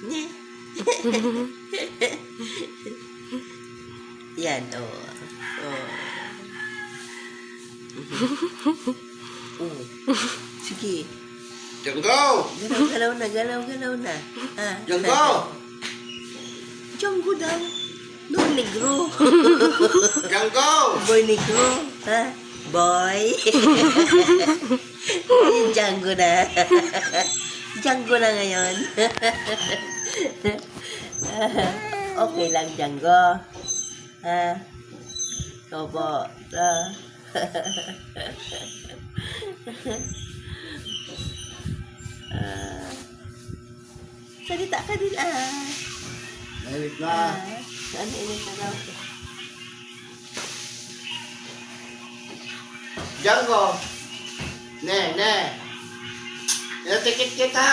Nye. Yan, oh. Oh. Sige. Janggo! Galaw na, galaw na. Ah. Janggo! Janggo daw. No, negro. Janggo! Boy negro. Ha? Boy. Django na. Django na ngayon. Okay lang, Django. Ha? Opo. Salita ka din, Mahilig na. Ano init na daw? Janggo! Ne. Natikit kita,